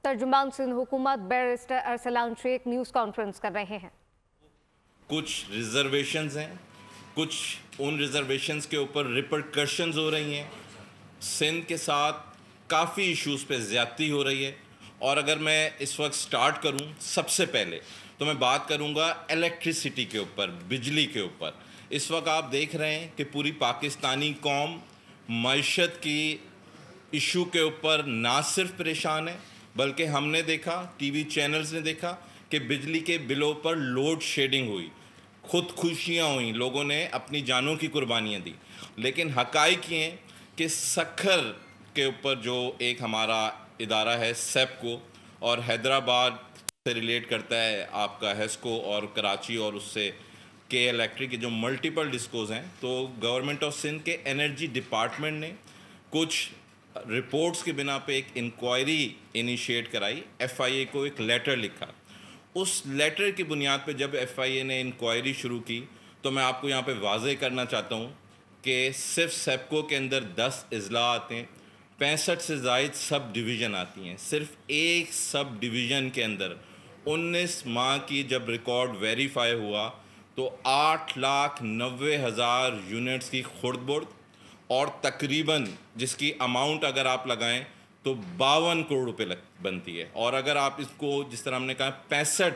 तर्जुमान सिंध हुकूमत barrister Arsalan Shaikh news conference कर रहे हैं। कुछ रिजर्वेशंस हैं, कुछ उन रिजर्वेशंस के ऊपर रिपरकशंस हो रही हैं। सिंध के साथ काफ़ी इश्यूज़ पे ज़्यादती हो रही है। और अगर मैं इस वक्त स्टार्ट करूं, सबसे पहले तो मैं बात करूंगा इलेक्ट्रिसिटी के ऊपर, बिजली के ऊपर। इस वक्त आप देख रहे हैं कि पूरी पाकिस्तानी कौम मईशत की इशू के ऊपर ना सिर्फ परेशान है, बल्कि हमने देखा, टीवी चैनल्स ने देखा कि बिजली के बिलों पर लोड शेडिंग हुई, खुदकुशियाँ हुई, लोगों ने अपनी जानों की कुर्बानियाँ दी। लेकिन हक़ाइक़ ये हैं कि सखर के ऊपर जो एक हमारा इदारा है सेप्को, और हैदराबाद से रिलेट करता है आपका हेस्को और कराची और उससे के इलेक्ट्रिक के जो मल्टीपल डिस्कोज हैं, तो गवर्नमेंट ऑफ सिंध के एनर्जी डिपार्टमेंट ने कुछ रिपोर्ट्स के बिना पे एक इंक्वायरी इनिशिएट कराई, एफआईए को एक लेटर लिखा। उस लेटर की बुनियाद पे जब एफआईए ने इंक्वायरी शुरू की, तो मैं आपको यहाँ पे वाज़ेह करना चाहता हूँ कि सिर्फ सेप्को के अंदर 10 अजला आते हैं, 65 से ज़ायद सब डिवीज़न आती हैं। सिर्फ एक सब डिवीज़न के अंदर 19 माह की जब रिकॉर्ड वेरीफाई हुआ तो 8,90,000 यूनिट्स की खुर्द-बुर्द, और तकरीबन जिसकी अमाउंट अगर आप लगाएं तो 52 करोड़ रुपए बनती है। और अगर आप इसको जिस तरह हमने कहा 65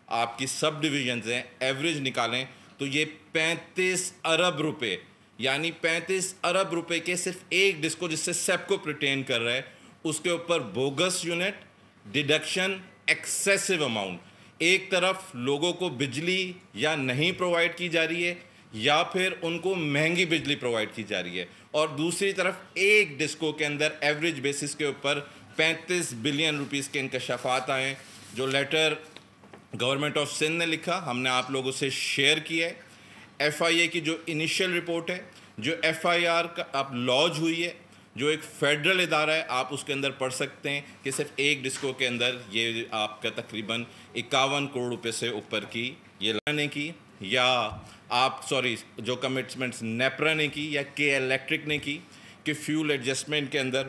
आपकी सब डिवीजन्स हैं, एवरेज निकालें तो ये 35 अरब रुपए, यानी 35 अरब रुपए के सिर्फ एक डिस्को जिससे सेप्को प्रिटेन कर रहा है, उसके ऊपर bogus unit, deduction, excessive amount. एक तरफ लोगों को बिजली या नहीं प्रोवाइड की जा रही है या फिर उनको महंगी बिजली प्रोवाइड की जा रही है, और दूसरी तरफ एक डिस्को के अंदर एवरेज बेसिस के ऊपर 35 बिलियन रुपीस के इंकशाफात आए। जो लेटर गवर्नमेंट ऑफ सिंध ने लिखा, हमने आप लोगों से शेयर किया है। एफआईए की जो इनिशियल रिपोर्ट है, जो एफआईआर का अब लॉन्च हुई है, जो एक फेडरल इदारा है, आप उसके अंदर पढ़ सकते हैं कि सिर्फ एक डिस्को के अंदर ये आपका तकरीबन 51 करोड़ रुपए से ऊपर की ये लाने की, या आप जो कमिटमेंट्स नेपरा ने की या के इलेक्ट्रिक ने की कि फ्यूल एडजस्टमेंट के अंदर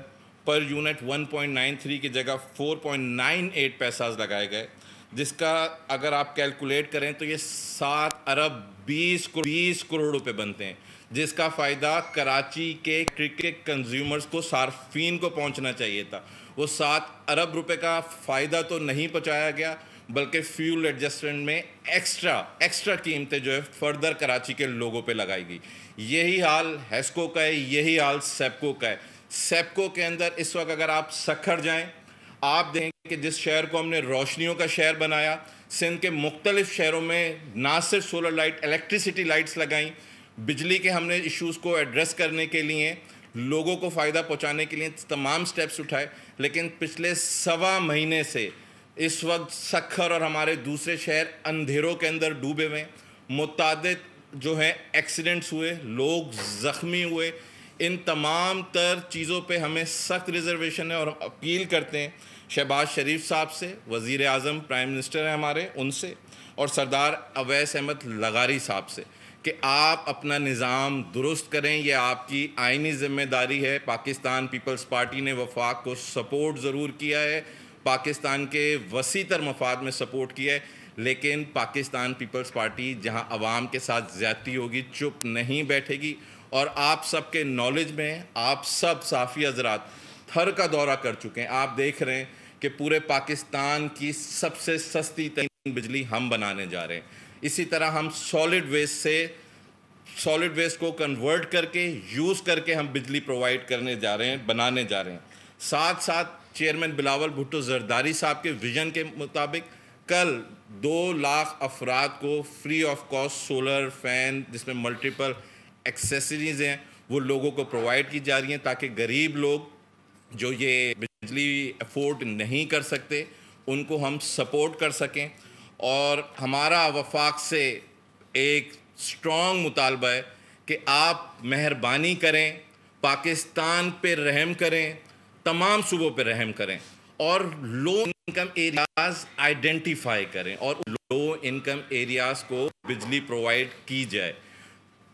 पर यूनिट 1.93 की जगह 4.98 पैसा लगाए गए, जिसका अगर आप कैलकुलेट करें तो ये 7 अरब 20 करोड़ रुपए बनते हैं, जिसका फ़ायदा कराची के क्रिकेट कंज्यूमर्स को, सार्फिन को पहुंचना चाहिए था। वो 7 अरब रुपए का फ़ायदा तो नहीं पहुंचाया गया, बल्कि फ्यूल एडजस्टमेंट में एक्स्ट्रा कीमतें जो है फर्दर कराची के लोगों पे लगाई गई। यही हाल हेस्को का है, यही हाल सेप्को का है। सेप्को के अंदर इस वक्त अगर आप सखर जाएं, आप देखें कि जिस शहर को हमने रोशनियों का शहर बनाया, सिंध के मुख्तलिफ शहरों में ना सिर्फ सोलर लाइट, इलेक्ट्रिसिटी लाइट्स लगाई, बिजली के हमने इश्यूज़ को एड्रेस करने के लिए, लोगों को फ़ायदा पहुँचाने के लिए तमाम स्टेप्स उठाए। लेकिन पिछले 1.25 महीने से इस वक्त सखर और हमारे दूसरे शहर अंधेरों के अंदर डूबे हुए, मुतादिद जो हैं एक्सीडेंट्स हुए, लोग ज़ख्मी हुए। इन तमाम तर चीज़ों पे हमें सख्त रिजर्वेशन है, और हम अपील करते हैं शहबाज शरीफ साहब से, वज़ीर आज़म प्राइम मिनिस्टर हैं हमारे, उनसे, और सरदार अवैस अहमद लगारी साहब से कि आप अपना निज़ाम दुरुस्त करें। ये आपकी आइनी ज़िम्मेदारी है। पाकिस्तान पीपल्स पार्टी ने वफाक को सपोर्ट ज़रूर किया है, पाकिस्तान के वसीतर मफाद में सपोर्ट किया है, लेकिन पाकिस्तान पीपल्स पार्टी जहां अवाम के साथ ज़्यादती होगी चुप नहीं बैठेगी। और आप सब के नॉलेज में, आप सब साफ़ी हज़रात थर का दौरा कर चुके हैं, आप देख रहे हैं कि पूरे पाकिस्तान की सबसे सस्ती तरीन बिजली हम बनाने जा रहे हैं। इसी तरह हम सॉलिड वेस्ट को कन्वर्ट करके, यूज़ करके हम बिजली प्रोवाइड करने जा रहे हैं, बनाने जा रहे हैं। साथ साथ चेयरमैन बिलावल भुट्टो जरदारी साहब के विजन के मुताबिक कल 2 लाख अफराद को free of cost solar fan, जिसमें मल्टीपल एक्सेसरीज़ हैं, वो लोगों को प्रोवाइड की जा रही हैं, ताकि गरीब लोग जो ये बिजली अफोर्ड नहीं कर सकते उनको हम सपोर्ट कर सकें। और हमारा वफाक से एक स्ट्रॉन्ग मुतालबा है कि आप मेहरबानी करें, पाकिस्तान पे रहम करें, तमाम सूबों पे रहम करें, और लो इनकम एरियाज़ आइडेंटिफाई करें, और लो इनकम एरियाज़ को बिजली प्रोवाइड की जाए।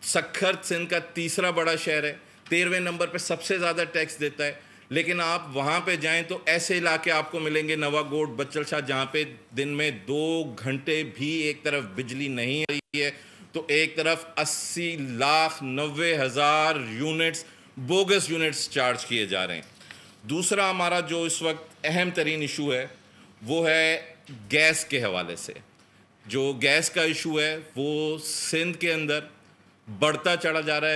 सखर सिंध का तीसरा बड़ा शहर है, 13वें नंबर पे सबसे ज़्यादा टैक्स देता है, لیکن آپ وہاں پہ جائیں تو ایسے علاقے آپ کو ملیں گے نوا گوٹ بچل شاہ جہاں پہ دن میں 2 گھنٹے بھی ایک طرف بجلی نہیں آ رہی ہے تو ایک طرف 80,90,000 یونٹس بوگس یونٹس چارج کیے جا رہے ہیں۔ دوسرا ہمارا جو اس وقت اہم ترین ایشو ہے وہ ہے گیس کے حوالے سے۔ جو گیس کا ایشو ہے وہ سندھ کے اندر بڑھتا چلا جا رہا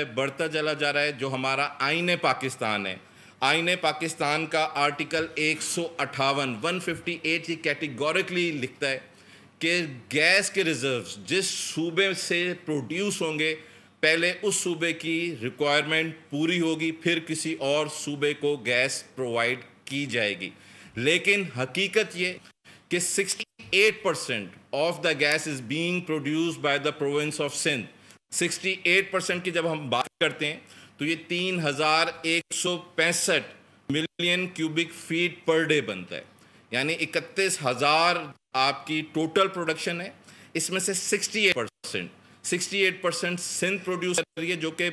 ہے جو ہمارا آئین پاکستان ہے، آئین پاکستان کا آرٹیکل 158 یہ کیٹیگورکلی لکھتا ہے کہ گیس کے ریزروز جس صوبے سے پروڈیوس ہوں گے پہلے اس صوبے کی ریکوائرمنٹ پوری ہوگی، پھر کسی اور صوبے کو گیس پرووائڈ کی جائے گی۔ لیکن حقیقت یہ کہ 68% of the gas is being produced by the province of Sindh. 68% کی جب ہم بات کرتے ہیں تو یہ 3,165 million cubic feet per day بنتا ہے، یعنی 31,000 آپ کی ٹوٹل پروڈکشن ہے، اس میں سے 68% سندھ پروڈیوس کر رہی ہے جو کہ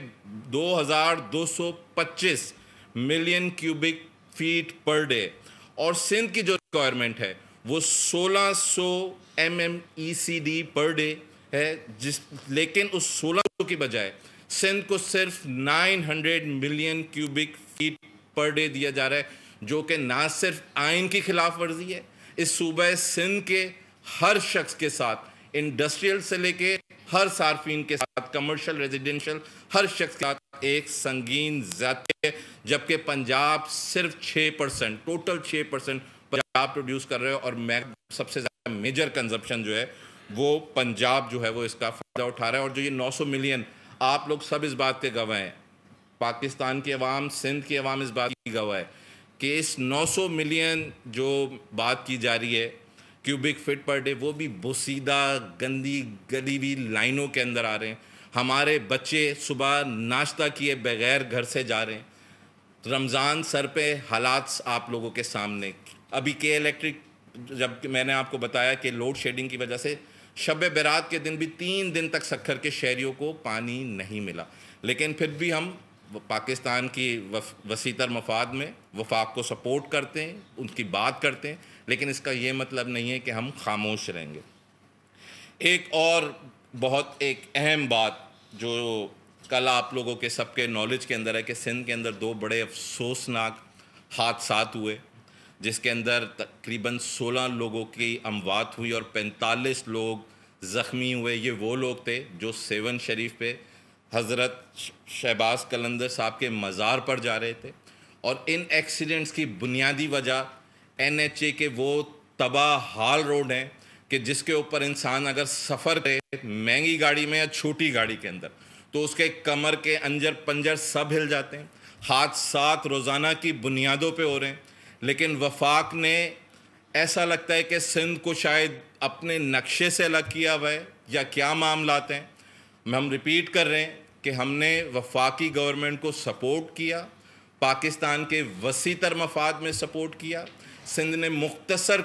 2,225 million cubic feet per day, اور سندھ کی جو ریکوائرمنٹ ہے وہ 1,600 MMECD پر ڈے ہے، لیکن اس 1,600 کی بجائے سندھ کو صرف 900 million cubic feet per day دیا جا رہا ہے، جو کہ نہ صرف آئین کی خلاف ورزی ہے، اس صوبہ سندھ کے ہر شخص کے ساتھ، انڈسٹریل سے لے کے ہر صارفین کے ساتھ، کمرشل ریزیڈنشل ہر شخص کے ساتھ ایک سنگین زیادتی ہے، جبکہ پنجاب صرف 6%، ٹوٹل 6% پنجاب پروڈیوس کر رہے ہو، اور سب سے زیادہ میجر کنزمپشن جو ہے وہ پنجاب جو ہے وہ اس کا فائدہ اٹھا رہا ہے۔ اور جو یہ 900 ملین آپ لوگ سب اس بات کے گواہ ہیں، پاکستان کی عوام، سندھ کی عوام اس بات کی گواہ ہے کہ اس 900 ملین جو بات کی جا رہی ہے کیوبک فٹ پر ڈے، وہ بھی بوسیدہ گندی گلی ہوئی لائنوں کے اندر آ رہے ہیں۔ ہمارے بچے صبح ناشتہ کیے بغیر گھر سے جا رہے ہیں۔ رمضان سر پہ حالات آپ لوگوں کے سامنے، ابھی کے الیکٹرک جب میں نے آپ کو بتایا کہ لوڈ شیڈنگ کی وجہ سے شب برات کے دن بھی 3 دن تک سکھر کے شہریوں کو پانی نہیں ملا، لیکن پھر بھی ہم پاکستان کی وسیع تر مفاد میں وفاق کو سپورٹ کرتے ہیں، ان کی بات کرتے ہیں، لیکن اس کا یہ مطلب نہیں ہے کہ ہم خاموش رہیں گے۔ ایک اور بہت ایک اہم بات جو کل آپ لوگوں کے سب کے نالج کے اندر ہے کہ سندھ کے اندر 2 بڑے افسوسناک حادثات ہوئے، جس کے اندر تقریباً 16 لوگوں کی اموات ہوئی اور 45 لوگ زخمی ہوئے۔ یہ وہ لوگ تھے جو 7 شریف پہ حضرت شہباز قلندر صاحب کے مزار پر جا رہے تھے، اور ان ایکسیڈنٹس کی بنیادی وجہ NHA کے وہ تباہ حال روڈ ہیں کہ جس کے اوپر انسان اگر سفر کرے مہنگی گاڑی میں یا چھوٹی گاڑی کے اندر تو اس کے کمر کے انجر پنجر سب ہل جاتے ہیں۔ حادثات روزانہ کی بنیادوں پہ ہو رہے ہیں، لیکن وفاق نے ایسا لگتا ہے کہ سندھ کو شاید اپنے نقشے سے الگ کیا ہوا ہے یا کیا معاملات ہیں۔ ہم ریپیٹ کر رہے ہیں کہ ہم نے وفاقی گورنمنٹ کو سپورٹ کیا، پاکستان کے وسیع تر مفاد میں سپورٹ کیا، سندھ نے مختصر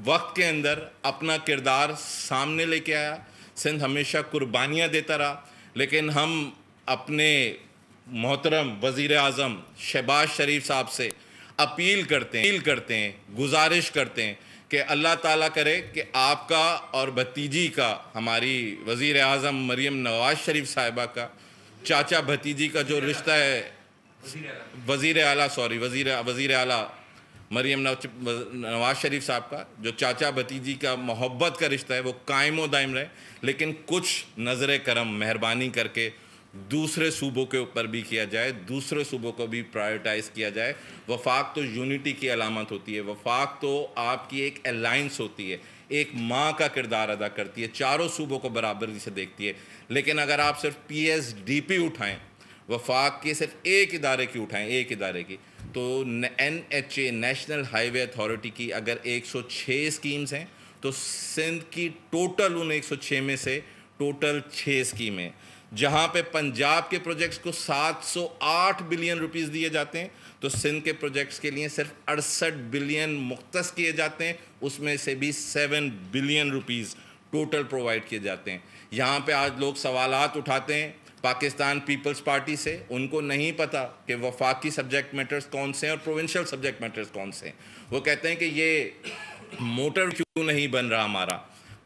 وقت کے اندر اپنا کردار سامنے لے کے آیا، سندھ ہمیشہ قربانیاں دیتا رہا، لیکن ہم اپنے محترم وزیر اعظم شہباز شریف صاحب سے اپیل کرتے ہیں، گزارش کرتے ہیں کہ اللہ تعالیٰ کرے کہ آپ کا اور بھتیجی کا، ہماری وزیر اعظم مریم نواز شریف صاحبہ کا چاچا بھتیجی کا جو رشتہ ہے، وزیر اعلیٰ مریم نواز شریف صاحب کا جو چاچا بھتیجی کا محبت کا رشتہ ہے وہ قائم و دائم رہے، لیکن کچھ نظر کرم مہربانی کر کے دوسرے صوبوں کے اوپر بھی کیا جائے، دوسرے صوبوں کو بھی پرائیورٹائز کیا جائے۔ وفاق تو یونٹی کی علامت ہوتی ہے، وفاق تو آپ کی ایک الائنس ہوتی ہے، ایک ماں کا کردار ادا کرتی ہے، چاروں صوبوں کو برابری سے دیکھتی ہے۔ لیکن اگر آپ صرف PSDP اٹھائیں، وفاق کے صرف ایک ادارے کی اٹھائیں، ایک ادارے کی، تو NHA نیشنل ہائی وے اتھارٹی کی اگر 106 اسکیمز ہیں تو سندھ کی ٹوٹل ان 106 میں سے ٹوٹل 6 اسکیمیں، جہاں پہ پنجاب کے پروجیکٹس کو 708 بلین روپیز دیے جاتے ہیں تو سندھ کے پروجیکٹس کے لیے صرف 68 بلین مختص کیے جاتے ہیں، اس میں سے بھی 7 بلین روپیز ٹوٹل پرووائڈ کیے جاتے ہیں۔ یہاں پہ آج لوگ سوالات اٹھاتے ہیں پاکستان پیپلز پارٹی سے. ان کو نہیں پتا کہ وفاقی سبجیکٹ میٹرز کون سے ہیں اور پروونشل سبجیکٹ میٹرز کون سے ہیں. وہ کہتے ہیں کہ یہ موٹر کیوں نہیں بن رہا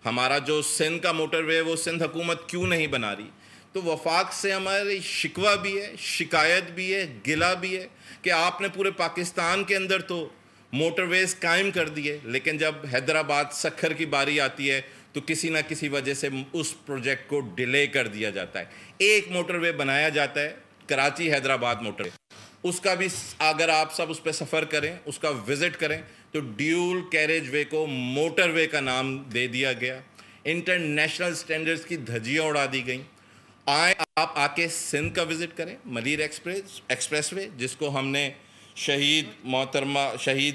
ہمارا جو سندھ کا موٹر وے وہ سندھ حکومت کیوں نہیں بنا رہی. تو وفاق سے ہماری شکوہ بھی ہے, شکایت بھی ہے, گلہ بھی ہے کہ آپ نے پورے پاکستان کے اندر تو موٹر ویز قائم کر دیے, لیکن جب حیدرآباد سکھر کی باری آتی ہے تو کسی نہ کسی وجہ سے اس پروجیکٹ کو ڈیلے کر دیا جاتا ہے. ایک موٹر وے بنایا جاتا ہے, کراچی حیدرآباد موٹر وے, اس کا بھی اگر آپ سب اس پہ سفر کریں, اس کا وزٹ کریں, تو ڈیول کیریج وے کو موٹر وے کا نام دے دیا گیا. انٹرنیشنل سٹینڈرڈز کی دھجیاں اڑا دی گئیں. آپ آ کے سندھ کا وزٹ کریں, ملیر ایکسپریس وے جس کو ہم نے شہید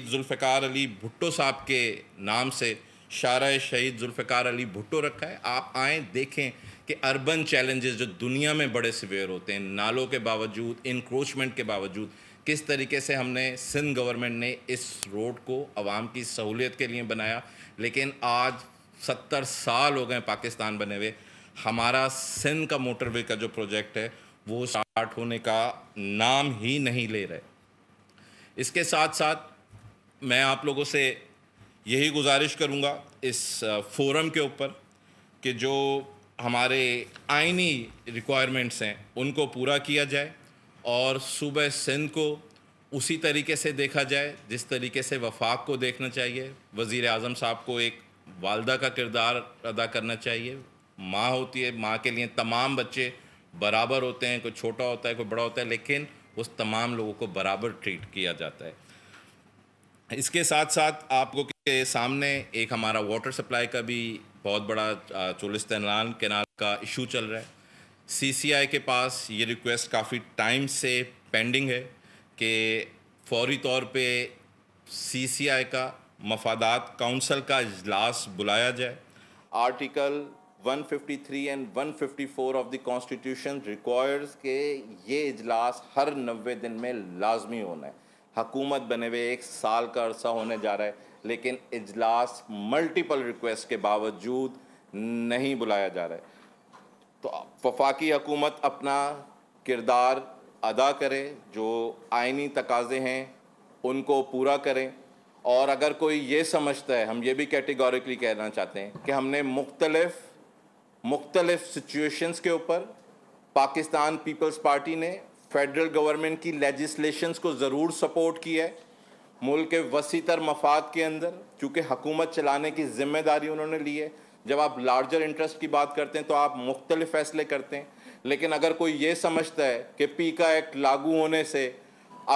ذوالفقار علی بھٹو صاحب کے نام سے شارع شہید ذوالفقار علی بھٹو رکھا ہے. آپ آئیں دیکھیں کہ اربن چیلنجز جو دنیا میں بڑے سیویئر ہوتے ہیں, نالوں کے باوجود, انکروچمنٹ کے باوجود, کس طریقے سے ہم نے سندھ گورنمنٹ نے اس روڈ کو عوام کی سہولیت کے لیے بنایا. لیکن آج 70 سال ہو گئے پاکستان بنے ہوئے, ہمارا سندھ کا موٹر وے کا جو پروجیکٹ ہے وہ سٹارٹ ہونے کا نام ہی نہیں لے رہے. اس کے ساتھ ساتھ میں آپ لوگوں سے یہی گزارش کروں گا اس فورم کے اوپر کہ جو ہمارے آئینی ریکوائرمنٹس ہیں ان کو پورا کیا جائے اور صوبہ سندھ کو اسی طریقے سے دیکھا جائے جس طریقے سے وفاق کو دیکھنا چاہیے. وزیر اعظم صاحب کو ایک والدہ کا کردار ادا کرنا چاہیے. ماں ہوتی ہے, ماں کے لیے تمام بچے برابر ہوتے ہیں, کوئی چھوٹا ہوتا ہے کوئی بڑا ہوتا ہے, لیکن اس تمام لوگوں کو برابر ٹریٹ کیا جاتا ہے. اس کے ساتھ ساتھ آپ کو کے سامنے ایک ہمارا واٹر سپلائی کا بھی بہت بڑا چولستان کینال کا ایشو چل رہا ہے. سی سی آئی کے پاس یہ ریکویسٹ کافی ٹائم سے پینڈنگ ہے کہ فوری طور پہ سی سی آئی کا مفادات کونسل کا اجلاس بلایا جائے. Article 153 and 154 of the constitution requires کہ یہ اجلاس ہر 90 دن میں لازمی ہونا ہے. حکومت بنے ہوئے 1 سال کا عرصہ ہونے جا رہا ہے, لیکن اجلاس ملٹیپل ریکویسٹ کے باوجود نہیں بلایا جا رہا ہے. تو وفاقی حکومت اپنا کردار ادا کرے, جو آئینی تقاضے ہیں ان کو پورا کریں. اور اگر کوئی یہ سمجھتا ہے, ہم یہ بھی کیٹیگوریکلی کہنا چاہتے ہیں کہ ہم نے مختلف سچویشنز کے اوپر پاکستان پیپلز پارٹی نے فیڈرل گورنمنٹ کی لیجسلیشنز کو ضرور سپورٹ کی ہے. ملک کے وسیع تر مفاد کے اندر چونکہ حکومت چلانے کی ذمہ داری انہوں نے لی ہے. جب آپ لارجر انٹرسٹ کی بات کرتے ہیں تو آپ مختلف فیصلے کرتے ہیں, لیکن اگر کوئی یہ سمجھتا ہے کہ پیکا ایکٹ لاگو ہونے سے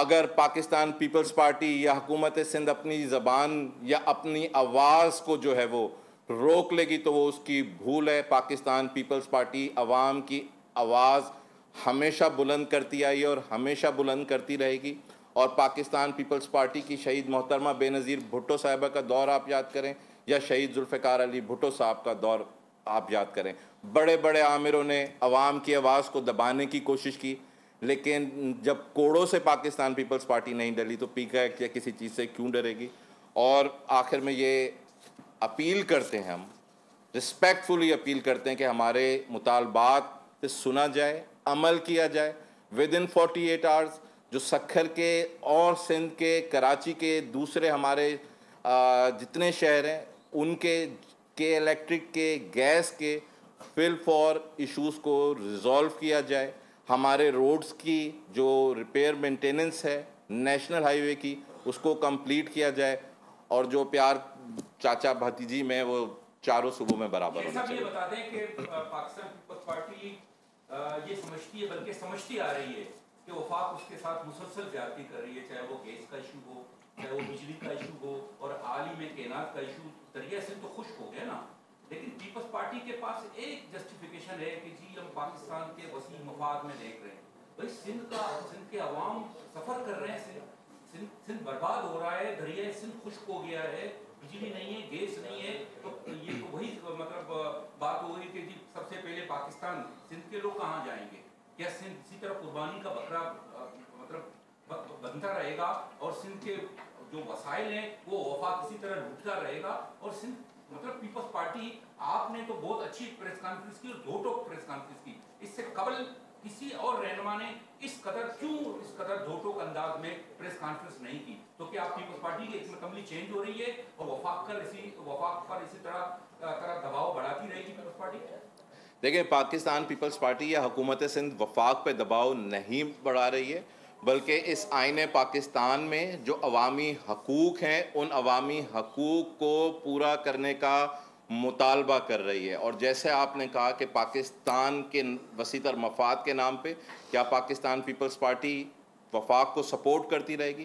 اگر پاکستان پیپلز پارٹی یا حکومت سندھ اپنی زبان یا اپنی آواز کو جو ہے وہ روک لے گی تو وہ اس کی بھول ہے. پاکستان پیپلز پارٹی عوام کی آواز ہمیشہ بلند کرتی آئی ہے اور ہمیشہ بلند کرتی رہے گی. اور پاکستان پیپلز پارٹی کی شہید محترمہ بے نظیر بھٹو صاحبہ کا دور آپ یاد کریں یا شہید ذوالفقار علی بھٹو صاحب کا دور آپ یاد کریں. بڑے بڑے آمروں نے عوام کی آواز کو دبانے کی کوشش کی, لیکن جب کوڑوں سے پاکستان پیپلز پارٹی نہیں ڈلی تو پیکا ایکٹ یا کسی چیز سے کیوں ڈرے گی. اور آخر میں یہ اپیل کرتے ہیں, ہم رسپیکٹفلی اپیل کرتے ہیں کہ ہمارے مطالبات پہ سنا جائے, عمل کیا جائے. ودن 48 آورز جو سکھر کے اور سندھ کے, کراچی کے, دوسرے ہمارے جتنے شہر ہیں ان کے الیکٹرک کے, گیس کے فل فور ایشوز کو ریزولو کیا جائے. ہمارے روڈز کی جو ریپیئر مینٹیننس ہے نیشنل ہائی وے کی اس کو کمپلیٹ کیا جائے, اور جو پیار چاچا بھتیجی میں وہ چاروں صوبوں میں برابر ہونا چاہیے. یہ بتا دیں کہ پاکستان پیپلز پارٹی یہ سمجھتی ہے, بلکہ سمجھتی آ رہی ہے کہ وفاق اس کے ساتھ مسلسل زیادتی کر رہی ہے, چاہے وہ گیس کا ایشو ہو, چاہے وہ بجلی کا ایشو ہو, اور عالی میں کینات کا ایشو. دریا سندھ تو خشک ہو گیا نا, لیکن پیپلز پارٹی کے پاس ایک جسٹیفیکیشن ہے کہ جی ہم پاکستان کے وسیع مفاد میں دیکھ رہے ہیں. بھائی سندھ کے عوام سفر کر رہے ہیں, سندھ برباد ہو رہا ہے, دریا سندھ خشک ہو گیا ہے, بجلی نہیں ہے, گیس نہیں ہے. تو یہ تو وہی مطلب بات ہو گئی کہ جی سب سے پہلے پاکستان سندھ کے لوگ کہاں جائیں گے. کیا سندھ اسی طرح قربانی کا بکرا مطلب بنتا رہے گا, اور سندھ کے جو وسائل ہیں وہ وفاق اسی طرح لوٹتا رہے گا. اور سندھ مطلب پیپلز پارٹی, آپ نے تو بہت اچھی پریس کانفرنس کی اور دو ٹوک پریس کانفرنس کی. اس سے قبل किसी और रहनुमा ने इस कदर धोटोक अंदाज में प्रेस कॉन्फ्रेंस नहीं की? तो क्या पीपल्स पार्टी की इसमें कम्प्लीट चेंज हो रही है और वफाक पर इसी तरह दबाव बढ़ाती रहेगी पीपल्स पार्टी? देखिए, पाकिस्तान पीपल्स पार्टी या हुकूमत सिंध वफाक पे दबाव नहीं बढ़ा रही है, बल्कि इस आईने पाकिस्तान में जो अवामी हकूक़ हैं उन अवामी हकूक़ को पूरा करने का मुतालबा कर रही है। और जैसे आपने कहा कि पाकिस्तान के वसीतर मफाद के नाम पे क्या पाकिस्तान पीपल्स पार्टी वफाक को सपोर्ट करती रहेगी?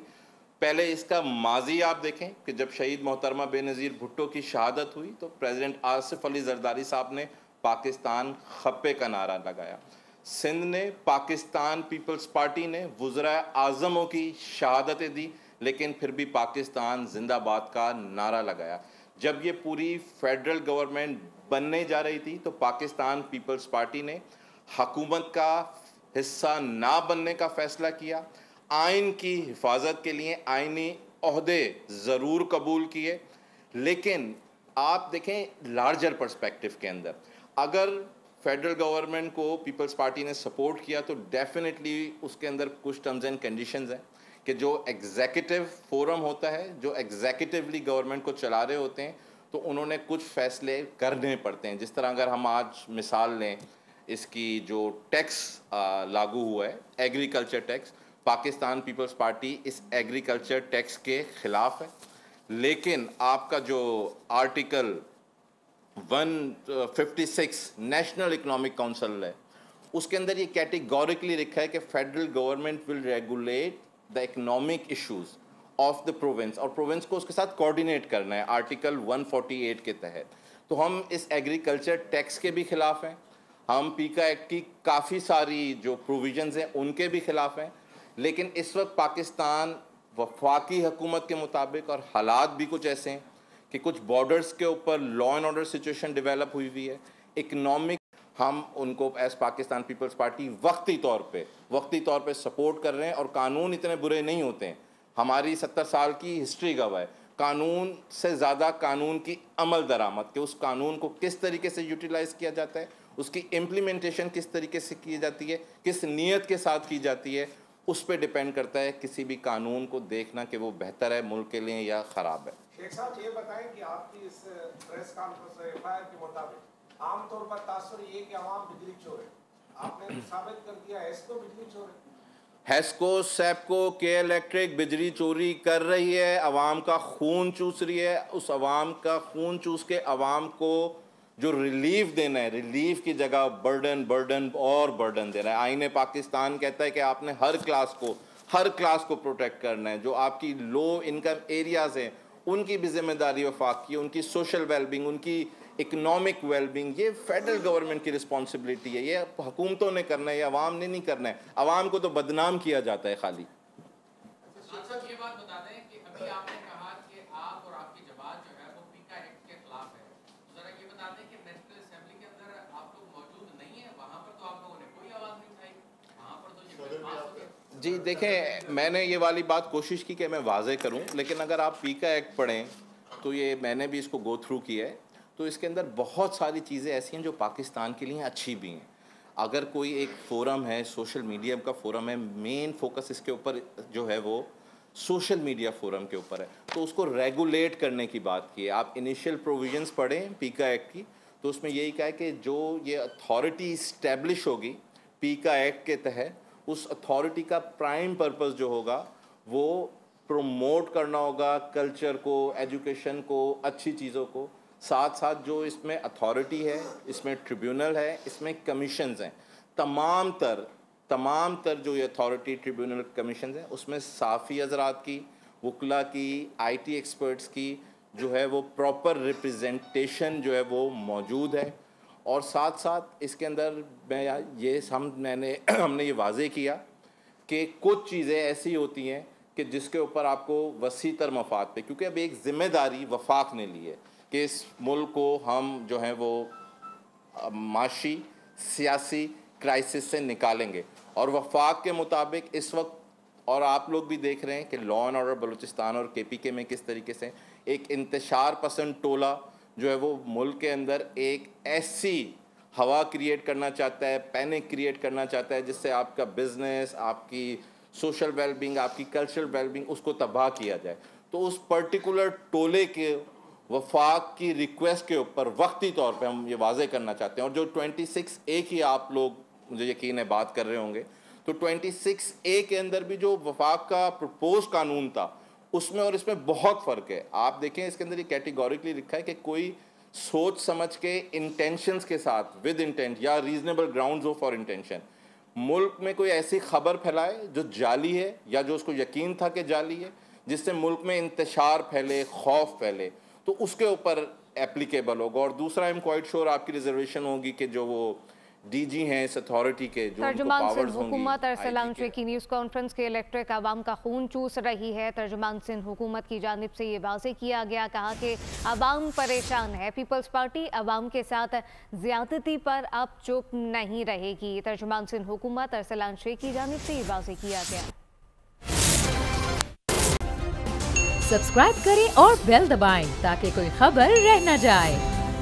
पहले इसका माजी आप देखें कि जब शहीद मोहतरमा बेनज़ीर भुट्टो की शहादत हुई तो प्रेसिडेंट आसिफ अली जरदारी साहब ने पाकिस्तान खप्पे का नारा लगाया। सिंध ने, पाकिस्तान पीपल्स पार्टी ने वज़रा आज़मों की शहादतें दी, लेकिन फिर भी पाकिस्तान जिंदाबाद का नारा लगाया। जब ये पूरी फेडरल गवर्नमेंट बनने जा रही थी तो पाकिस्तान पीपल्स पार्टी ने हुकूमत का हिस्सा ना बनने का फ़ैसला किया। आइन की हिफाजत के लिए आइनी ओहदे ज़रूर कबूल किए, लेकिन आप देखें लार्जर पर्सपेक्टिव के अंदर अगर फेडरल गवर्नमेंट को पीपल्स पार्टी ने सपोर्ट किया तो डेफिनेटली उसके अंदर कुछ टर्म्स एंड कंडीशंस हैं कि जो एग्जीक्यूटिव फोरम होता है, जो एग्जीक्यूटिवली गवर्नमेंट को चला रहे होते हैं, तो उन्होंने कुछ फैसले करने पड़ते हैं। जिस तरह अगर हम आज मिसाल लें, इसकी जो टैक्स लागू हुआ है, एग्रीकल्चर टैक्स, पाकिस्तान पीपल्स पार्टी इस एग्रीकल्चर टैक्स के ख़िलाफ़ है, लेकिन आपका जो आर्टिकल 156 नेशनल इकोनॉमिक काउंसिल है उसके अंदर ये कैटेगोरिकली लिखा है कि federal government will regulate the economic issues of the province, और प्रोविंस को उसके साथ कोऑर्डिनेट करना है आर्टिकल 148 के तहत। तो हम इस एग्रीकल्चर टैक्स के भी ख़िलाफ़ हैं, हम पीका एक्ट की काफ़ी सारी जो प्रोविजंस हैं उनके भी ख़िलाफ़ हैं, लेकिन इस वक्त पाकिस्तान वफाकी हुकूमत के मुताबिक और हालात भी कुछ ऐसे हैं कि कुछ बॉर्डर्स के ऊपर law and order situation develop हुई हुई है, इकनॉमिक, हम उनको एज पाकिस्तान पीपल्स पार्टी वक्ती तौर पे सपोर्ट कर रहे हैं। और कानून इतने बुरे नहीं होते हैं, हमारी 70 साल की हिस्ट्री गवाह है, कानून से ज़्यादा कानून की अमल दरामद के उस कानून को किस तरीके से यूटिलाइज़ किया जाता है, उसकी इम्प्लीमेंटेशन किस तरीके से की जाती है, किस नीयत के साथ की जाती है, उस पर डिपेंड करता है किसी भी कानून को देखना कि वो बेहतर है मुल्क के लिए या ख़राब है। शेख साहब ये बताएं कि आपकी इस प्रेस कॉन्फ्रेंस एफआईआर के मुताबिक आमतौर पर तासुर ये कि आवाम बिजली चोर है, आपने साबित कर दिया हेस्को बिजली चोर है। हेस्को, सेप्को, के इलेक्ट्रिक बिजली चोरी कर रही है, आवाम का खून चूस रही है। उस आवाम का खून चूस के आवाम को जो रिलीफ देना है, रिलीफ की जगह बर्डन और बर्डन दे रहा है। आईने पाकिस्तान कहता है कि आपने हर क्लास को प्रोटेक्ट करना है। जो आपकी लो इनकम एरियाज़ हैं उनकी भी जिम्मेदारी वफाक की, उनकी सोशल वेलबिंग, उनकी इकनॉमिक वेलबिंग, ये फेडरल गवर्नमेंट की रिस्पॉन्सिबिलिटी है, ये हुकूमतों ने करना है, ये अवाम ने नहीं करना है। अवाम को तो बदनाम किया जाता है खाली। ये बात बता दें कि अभी आपने कहा कि आप और आपकी जमात जो है वो पीका एक्ट के खिलाफ है, जरा ये बता दें कि नेशनल असेंबली के अंदर आप लोग मौजूद नहीं है, वहाँ पर तो आप लोगों ने कोई आवाज़ नहीं उठाई, वहाँ पर तो ये पास हो गया। जी देखें, मैंने ये वाली बात कोशिश की कि मैं वाज़े करूं, लेकिन अगर आप पीका एक्ट पढ़ें तो ये मैंने भी इसको गो थ्रू किया है, तो इसके अंदर बहुत सारी चीज़ें ऐसी हैं जो पाकिस्तान के लिए अच्छी भी हैं। अगर कोई एक फ़ोरम है, सोशल मीडिया का फ़ोरम है, मेन फोकस इसके ऊपर जो है वो सोशल मीडिया फ़ोरम के ऊपर है, तो उसको रेगुलेट करने की बात की है। आप इनिशियल प्रोविजंस पढ़ें पीका एक्ट की, तो उसमें यही कहा है कि जो ये अथॉरिटी इस्टेब्लिश होगी पीका एक्ट के तहत, उस अथॉरिटी का प्राइम पर्पस जो होगा वो प्रमोट करना होगा कल्चर को, एजुकेशन को, अच्छी चीज़ों को। साथ साथ जो इसमें अथॉरिटी है, इसमें ट्रिब्यूनल है, इसमें कमीशंस हैं, तमाम तर जो ये अथॉरिटी, ट्रिब्यूनल, कमीशंस हैं, उसमें साफ़ी हज़रात की, वकला की, IT एक्सपर्ट्स की जो है वो प्रॉपर रिप्रेजेंटेशन जो है वो मौजूद है। और साथ साथ इसके अंदर हमने ये वाज़े किया कि कुछ चीज़ें ऐसी होती हैं कि जिसके ऊपर आपको वसी तर मफाद पे, क्योंकि अब एक ज़िम्मेदारी वफाक ने ली है कि इस मुल्क को हम जो है वो माशी सियासी क्राइसिस से निकालेंगे। और वफाक के मुताबिक इस वक्त, और आप लोग भी देख रहे हैं कि लॉ एंड ऑर्डर बलूचिस्तान और KPK में किस तरीके से एक इंतशार पसंद टोला जो है वो मुल्क के अंदर एक ऐसी हवा क्रिएट करना चाहता है, पैनिक क्रिएट करना चाहता है, जिससे आपका बिजनेस, आपकी सोशल वेलबींग, आपकी कल्चरल वेलबींग उसको तबाह किया जाए। तो उस पर्टिकुलर टोले के वफाक की रिक्वेस्ट के ऊपर वक्ती तौर पे हम ये वाज़े करना चाहते हैं। और जो 26A की आप लोग मुझे यकीन है बात कर रहे होंगे, तो 26A के अंदर भी जो वफाक का प्रपोज कानून था उसमें और इसमें बहुत फ़र्क है। आप देखें इसके अंदर ये कैटेगोरिकली लिखा है कि कोई सोच समझ के इंटेंशंस के साथ, विद इंटेंट या रीजनेबल ग्राउंड्स हो फॉर इंटेंशन, मुल्क में कोई ऐसी खबर फैलाए जो जाली है या जो उसको यकीन था कि जाली है, जिससे मुल्क में इंतशार फैले, खौफ फैले, तो उसके ऊपर एप्लीकेबल होगा। और दूसरा, आई एम क्वाइट श्योर आपकी रिजर्वेशन होगी कि जो वो डीजी हैं इस अथॉरिटी के, जो तर्जुमान सिंध हुकूमत अरसलान शेख की न्यूज़ कॉन्फ्रेंस के इलेक्ट्रिक आवाम का खून चूस रही है। तर्जुमान सिंध हुकूमत की जानिब से ये वाज़े किया गया, कहा कि आवाम परेशान है, पीपल्स पार्टी आवाम के साथ ज़्यादती पर अब चुप नहीं रहेगी। तर्जुमान सिंध हुकूमत अरसलान शेख की जानिब से ये वाज़े किया गया। सब्सक्राइब करें और बेल दबाएं ताकि कोई खबर रह न जाए।